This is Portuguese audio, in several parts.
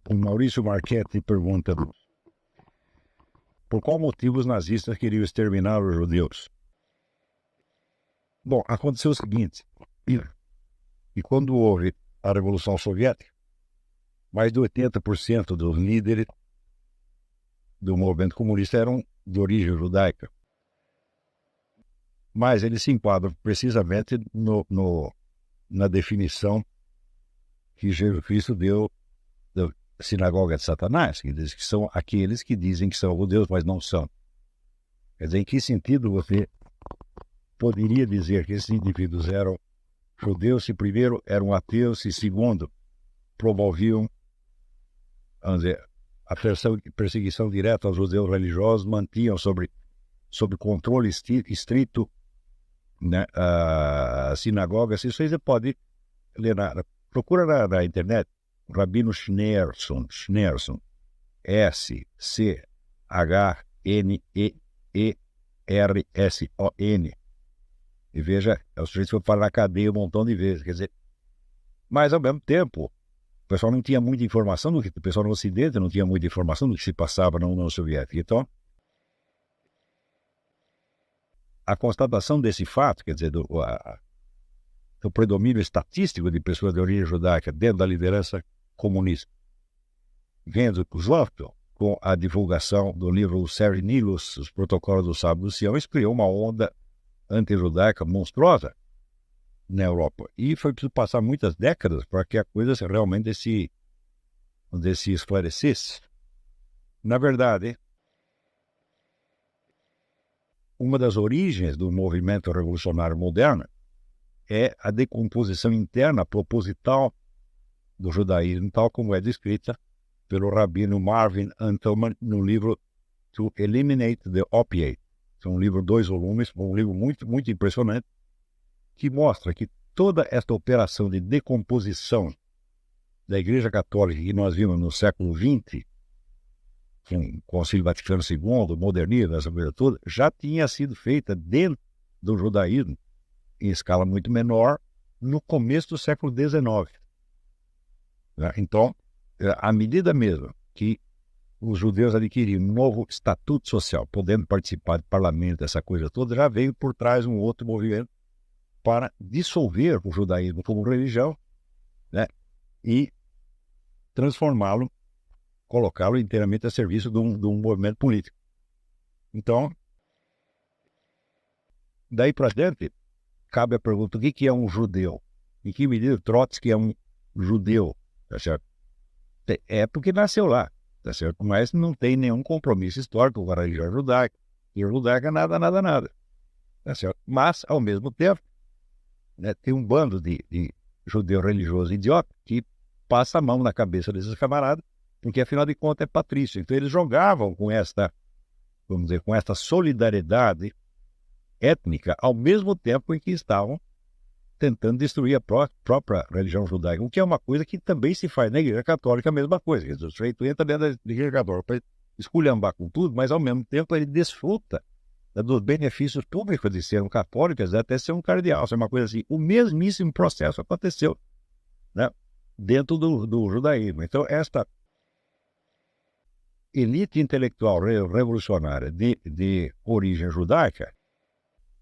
O Maurício Marchetti pergunta: por qual motivo os nazistas queriam exterminar os judeus? Bom, aconteceu o seguinte, e quando houve a Revolução Soviética, mais de 80% dos líderes do movimento comunista eram de origem judaica. Mas eles se enquadram precisamente na definição que Jesus Cristo deu da sinagoga de Satanás, que diz que são aqueles que dizem que são judeus, mas não são. Quer dizer, em que sentido você poderia dizer que esses indivíduos eram judeus se primeiro eram ateus e segundo promoviam, vamos dizer, a perseguição direta aos judeus religiosos, mantinham sob controle estrito, né, as sinagogas? Isso aí você pode ler, procura na internet, Rabino Schneerson, S-C-H-N-E-E-R-S-O-N, e veja, é o sujeito que foi parar na cadeia um montão de vezes, quer dizer, mas ao mesmo tempo, o pessoal não tinha muita informação o pessoal no Ocidente não tinha muita informação do que se passava na União Soviética. Então, a constatação desse fato, quer dizer, do predomínio estatístico de pessoas de origem judaica dentro da liderança comunista, vendo Zlotko com a divulgação do livro Sérgio Nilus, Os Protocolos do Sábado do Sião, isso criou uma onda anti-judaica monstruosa na Europa. E foi preciso passar muitas décadas para que a coisa realmente se esclarecesse. Na verdade, uma das origens do movimento revolucionário moderno é a decomposição interna proposital do judaísmo, tal como é descrita pelo rabino Marvin Antelman no livro To Eliminate the Opiate. É um livro, 2 volumes, um livro muito, muito impressionante, que mostra que toda esta operação de decomposição da Igreja Católica que nós vimos no século XX, com o Concílio Vaticano II, o modernismo, essa coisa toda, já tinha sido feita dentro do judaísmo, em escala muito menor, no começo do século XIX. Então, à medida mesmo que os judeus adquiriram um novo estatuto social, podendo participar do parlamento, essa coisa toda, já veio por trás um outro movimento para dissolver o judaísmo como religião, né, e transformá-lo, colocá-lo inteiramente a serviço de um movimento político. Então, daí para diante, cabe a pergunta: o que é um judeu? Em que medida Trotsky é um judeu? Tá certo? É porque nasceu lá, tá certo? Mas não tem nenhum compromisso histórico com a religião judaica. E a judaica nada, tá certo? Mas, ao mesmo tempo, né, tem um bando de judeu religioso idiota que passa a mão na cabeça desses camaradas, porque afinal de contas é patrício. Então eles jogavam com esta, vamos dizer, com esta solidariedade étnica, ao mesmo tempo em que estavam tentando destruir a própria religião judaica, o que é uma coisa que também se faz na Igreja Católica, a mesma coisa. O sujeito entra dentro da Igreja Católica para esculhambar com tudo, mas ao mesmo tempo ele desfruta dos benefícios públicos de ser um católico, até ser um cardeal, isso é uma coisa assim. O mesmíssimo processo aconteceu, né, dentro do judaísmo. Então, esta elite intelectual revolucionária de origem judaica,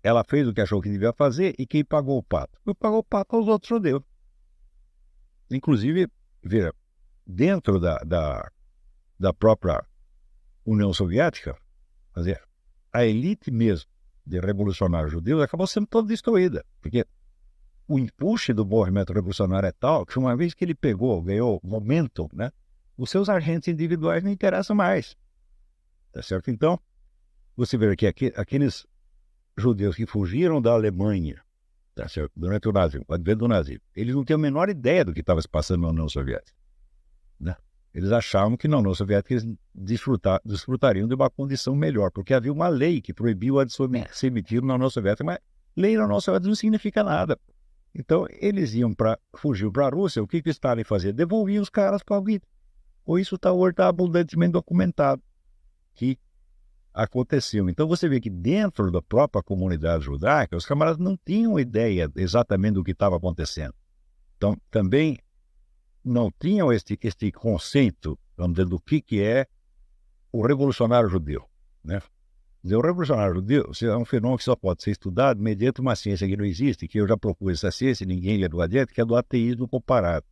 ela fez o que achou que devia fazer, e quem pagou o pato? Quem pagou o pato aos outros judeus. Inclusive, veja, dentro da própria União Soviética, quer dizer, a elite mesmo de revolucionários judeus acabou sendo toda destruída, porque o empuxo do movimento revolucionário é tal que, uma vez que ele ganhou momento, né, os seus agentes individuais não interessam mais. Tá certo? Então, você vê que aqueles judeus que fugiram da Alemanha, tá certo, durante o nazismo, o advento do nazismo, eles não tinham a menor ideia do que estava se passando na União Soviética, né? Eles achavam que na União Soviética eles desfrutariam de uma condição melhor, porque havia uma lei que proibiu o antissemitismo na União Soviética, mas lei na União Soviética não significa nada. Então, eles fugiam para a Rússia. O que o Stalin fazia? Devolvia os caras para a vida. Ou isso está abundantemente documentado que aconteceu. Então, você vê que dentro da própria comunidade judaica, os camaradas não tinham ideia exatamente do que estava acontecendo. Então, também não tinham este conceito, vamos dizer, do que é o revolucionário judeu, né? O revolucionário judeu é um fenômeno que só pode ser estudado mediante uma ciência que não existe, que eu já propus essa ciência, ninguém levou adiante, que é do ateísmo comparado.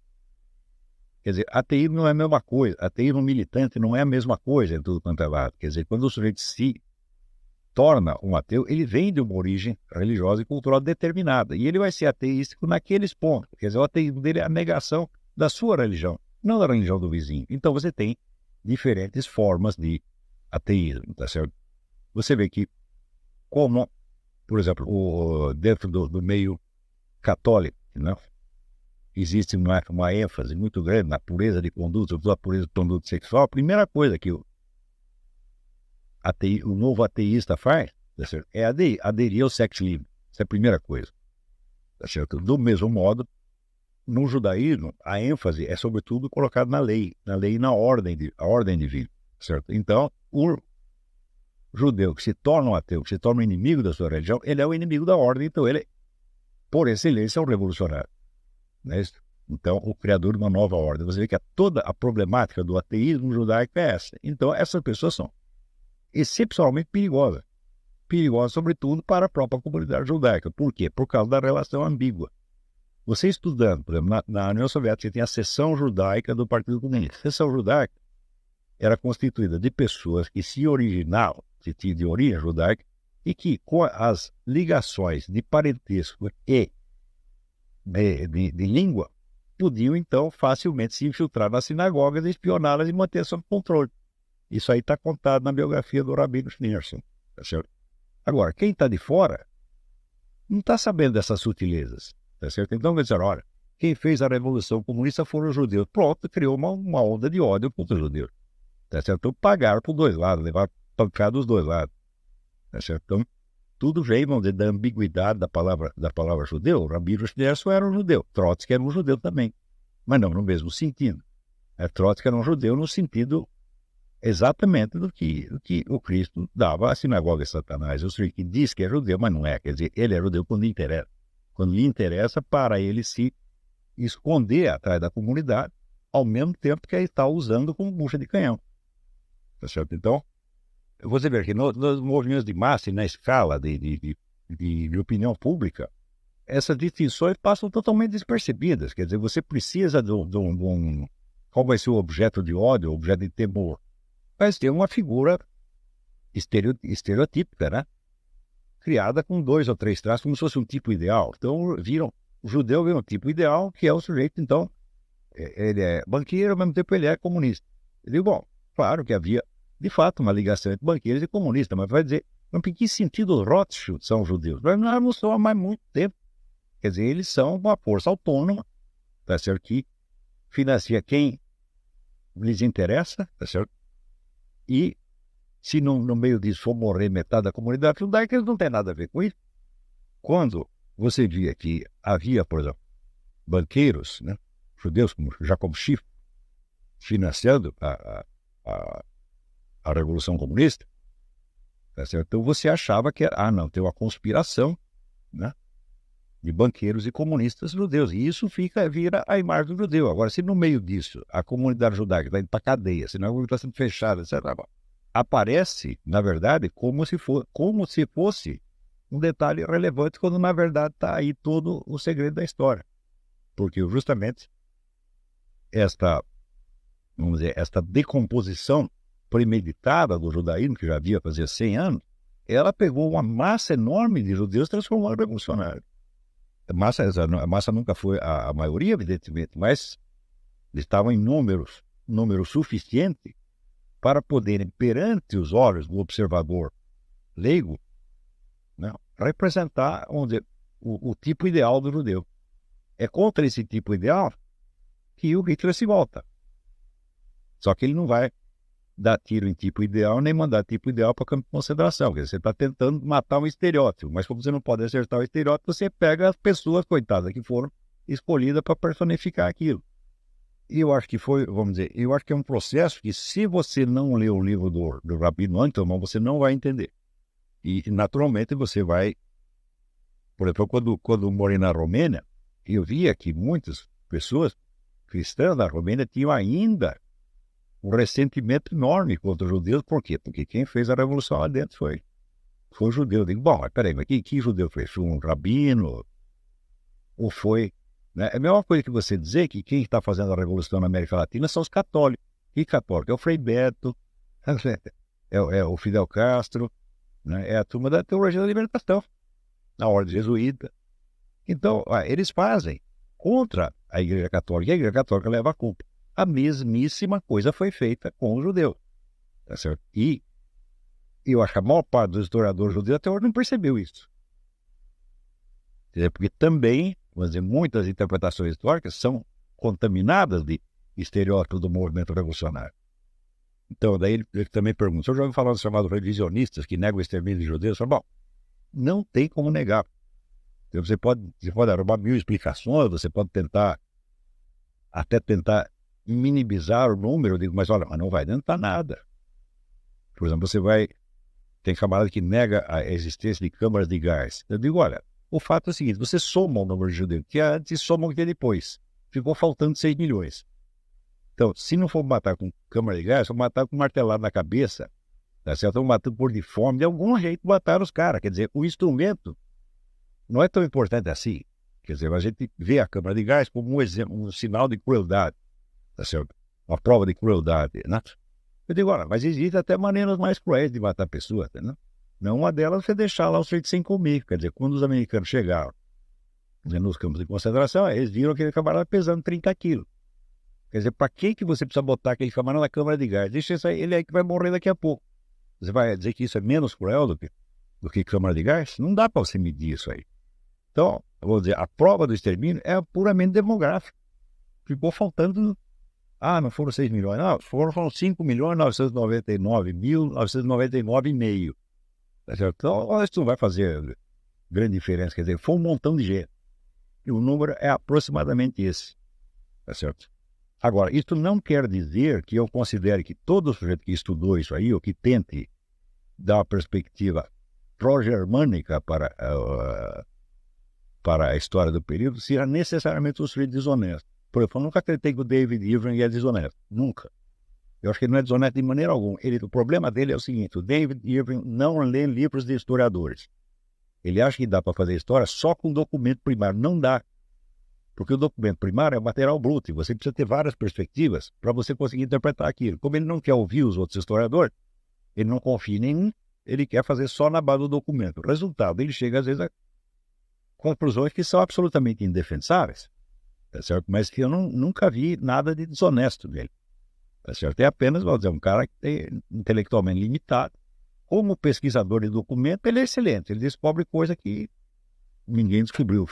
Quer dizer, ateísmo não é a mesma coisa, ateísmo militante não é a mesma coisa em tudo quanto é lado. Quer dizer, quando o sujeito se torna um ateu, ele vem de uma origem religiosa e cultural determinada, e ele vai ser ateístico naqueles pontos. Quer dizer, o ateísmo dele é a negação da sua religião, não da religião do vizinho. Então você tem diferentes formas de ateísmo, tá certo? Você vê que, como, por exemplo, dentro do meio católico, né, existe uma ênfase muito grande na pureza de conduta, a pureza de conduta sexual. A primeira coisa que o novo ateísta faz, tá certo, é aderir ao sexo livre. Essa é a primeira coisa. Tá certo? Do mesmo modo, no judaísmo, a ênfase é sobretudo colocada na lei e na ordem divina. Certo? Então, o judeu que se torna um ateu, que se torna um inimigo da sua religião, ele é o inimigo da ordem, então ele, por excelência, é um revolucionário. Né? Então, o criador de uma nova ordem. Você vê que toda a problemática do ateísmo judaico é essa. Então, essas pessoas são excepcionalmente perigosas. Perigosas, sobretudo, para a própria comunidade judaica. Por quê? Por causa da relação ambígua. Você estudando, por exemplo, na União Soviética, você tem a seção judaica do Partido Comunista. A seção judaica era constituída de pessoas que se originavam, que tinham de origem judaica, e que, com as ligações de parentesco e de língua, podiam, então, facilmente se infiltrar nas sinagogas, espioná-las e manter sob controle. Isso aí está contado na biografia do Rabino Schneerson. Tá certo? Agora, quem está de fora não está sabendo dessas sutilezas. Tá certo? Então, vai dizer, olha, quem fez a Revolução Comunista foram os judeus. Pronto, criou uma onda de ódio contra os judeus. Tá certo? Então, pagaram por dois lados, levaram pancada dos dois lados. Tá certo? Então, tudo veio, vamos dizer, da ambiguidade da palavra judeu. O Rabino Schneerson era um judeu, Trotsky era um judeu também, mas não no mesmo sentido. Trotsky era um judeu no sentido exatamente do que o Cristo dava à sinagoga de Satanás. O sujeito que diz que é judeu, mas não é. Quer dizer, ele é judeu quando lhe interessa. Quando lhe interessa para ele se esconder atrás da comunidade, ao mesmo tempo que ele está usando como bucha de canhão. Tá certo? Então, você vê que nos movimentos de massa e na escala de opinião pública, essas distinções passam totalmente despercebidas. Quer dizer, você precisa de um... Qual vai ser o objeto de ódio, o objeto de temor? Vai ter uma figura estereotípica, né? Criada com 2 ou 3 traços, como se fosse um tipo ideal. Então, o judeu vê um tipo ideal, que é o sujeito, então, ele é banqueiro, ao mesmo tempo ele é comunista. Eu digo, bom, claro que havia, de fato, uma ligação entre banqueiros e comunistas, mas vai dizer, em que sentido os Rothschild são judeus? Mas não são há mais muito tempo. Quer dizer, eles são uma força autônoma, tá certo? Que financia quem lhes interessa, tá certo? E se no meio disso for morrer metade da comunidade judaica, eles não têm nada a ver com isso. Quando você via que havia, por exemplo, banqueiros, né, judeus como Jacob Schiff, financiando a Revolução Comunista, tá certo? Então você achava que não, tem uma conspiração, né, de banqueiros e comunistas judeus. E isso vira a imagem do judeu. Agora, se no meio disso a comunidade judaica está indo para a cadeia, se não está sendo fechada, etc., aparece, na verdade, como se fosse um detalhe relevante, quando na verdade está aí todo o segredo da história. Porque justamente esta decomposição premeditada do judaísmo, que já havia fazer 100 anos, ela pegou uma massa enorme de judeus e transformou em revolucionário. A massa nunca foi a maioria, evidentemente, mas estavam em número suficiente para poderem, perante os olhos do observador leigo, né, representar o tipo ideal do judeu. É contra esse tipo ideal que o Hitler se volta. Só que ele não vai dar tiro em tipo ideal, nem mandar tipo ideal para campo de concentração. Quer dizer, você está tentando matar um estereótipo, mas como você não pode acertar o estereótipo, você pega as pessoas, coitadas, que foram escolhidas para personificar aquilo. E eu acho que eu acho que é um processo que, se você não ler o livro do Rabino Antelman, você não vai entender. E, naturalmente, você vai... Por exemplo, quando morei na Romênia, eu via que muitas pessoas cristãs da Romênia tinham ainda um ressentimento enorme contra os judeus. Por quê? Porque quem fez a revolução lá dentro foi o judeu. Eu digo, bom, mas peraí, mas que judeu foi? Foi um rabino? Ou foi... Né? É a mesma coisa que você dizer que quem está fazendo a revolução na América Latina são os católicos. Que católico? É o Frei Beto, é o Fidel Castro, né? É a turma da teologia da libertação, na ordem jesuíta. Então, eles fazem contra a Igreja Católica, e a Igreja Católica leva a culpa. A mesmíssima coisa foi feita com os judeus. Tá certo? E eu acho que a maior parte dos historiadores judeus até hoje não percebeu isso. Porque também, vamos dizer, muitas interpretações históricas são contaminadas de estereótipos do movimento revolucionário. Então, daí ele também pergunta, o senhor já ouviu falar dos chamados revisionistas que negam o extermínio de judeus? Eu falo, bom, não tem como negar. Então, você pode arrumar 1000 explicações, você pode tentar minimizar o número. Eu digo, mas olha, mas não vai adiantar nada. Por exemplo, tem camarada que nega a existência de câmaras de gás. Eu digo, olha, o fato é o seguinte, você soma o número de judeus que antes e soma o que é depois. Ficou faltando 6 milhões. Então, se não for matar com câmara de gás, for matar com martelado na cabeça, tá certo? Estão matando por de fome, de algum jeito mataram os caras. Quer dizer, o instrumento não é tão importante assim. Quer dizer, a gente vê a câmara de gás como um exemplo, um sinal de crueldade, tá certo? Uma prova de crueldade, né? Eu digo, olha, mas existem até maneiras mais cruéis de matar pessoas, né? Não uma delas é você deixar lá os feitos sem comer. Quer dizer, quando os americanos chegaram nos campos de concentração, eles viram aquele camarada pesando 30 quilos. Quer dizer, para que você precisa botar aquele camarada na câmara de gás? Deixa isso aí, ele é que vai morrer daqui a pouco. Você vai dizer que isso é menos cruel do que câmara de gás? Não dá para você medir isso aí. Então, eu vou dizer, a prova do extermínio é puramente demográfica. Ficou faltando... não foram 6 milhões, não, foram 5.999.999,5. Tá certo? Então, isso não vai fazer grande diferença. Quer dizer, foi um montão de gente. E o número é aproximadamente esse. Tá certo? Agora, isso não quer dizer que eu considere que todo sujeito que estudou isso aí, ou que tente dar uma perspectiva pró-germânica para a história do período, seja necessariamente um sujeito desonesto. Por exemplo, eu nunca acreditei que o David Irving é desonesto. Nunca. Eu acho que ele não é desonesto de maneira alguma. O problema dele é o seguinte, o David Irving não lê livros de historiadores. Ele acha que dá para fazer história só com documento primário. Não dá. Porque o documento primário é material bruto e você precisa ter várias perspectivas para você conseguir interpretar aquilo. Como ele não quer ouvir os outros historiadores, ele não confia em nenhum, ele quer fazer só na base do documento. O resultado, ele chega às vezes a conclusões que são absolutamente indefensáveis, tá certo? Mas que eu nunca vi nada de desonesto nele, tá certo? É apenas, vamos dizer, um cara que é intelectualmente limitado. Como pesquisador de documento, ele é excelente, ele descobre coisa que ninguém descobriu. O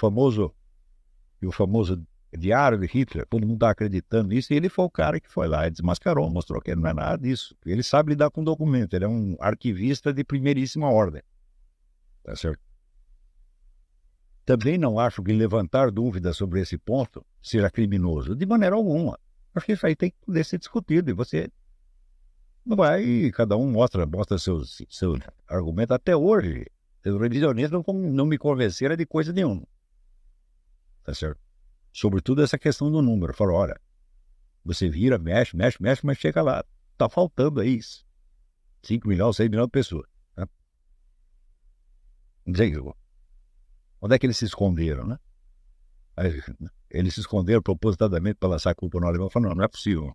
famoso diário de Hitler, todo mundo está acreditando nisso, e ele foi o cara que foi lá e desmascarou, mostrou que não é nada disso. Ele sabe lidar com documento, ele é um arquivista de primeiríssima ordem. Tá certo? Também não acho que levantar dúvidas sobre esse ponto seja criminoso, de maneira alguma. Acho que isso aí tem que poder ser discutido, e você não vai, cada um mostra seus argumentos. Até hoje, os revisionistas não me convenceram de coisa nenhuma. Tá certo? Sobretudo essa questão do número. Falou, olha, você vira, mexe, mas chega lá, tá faltando aí 5 milhões, 6 milhões de pessoas. Né? Onde é que eles se esconderam, né? Aí, eles se esconderam propositadamente para lançar a culpa no alemão. Falaram, não é possível.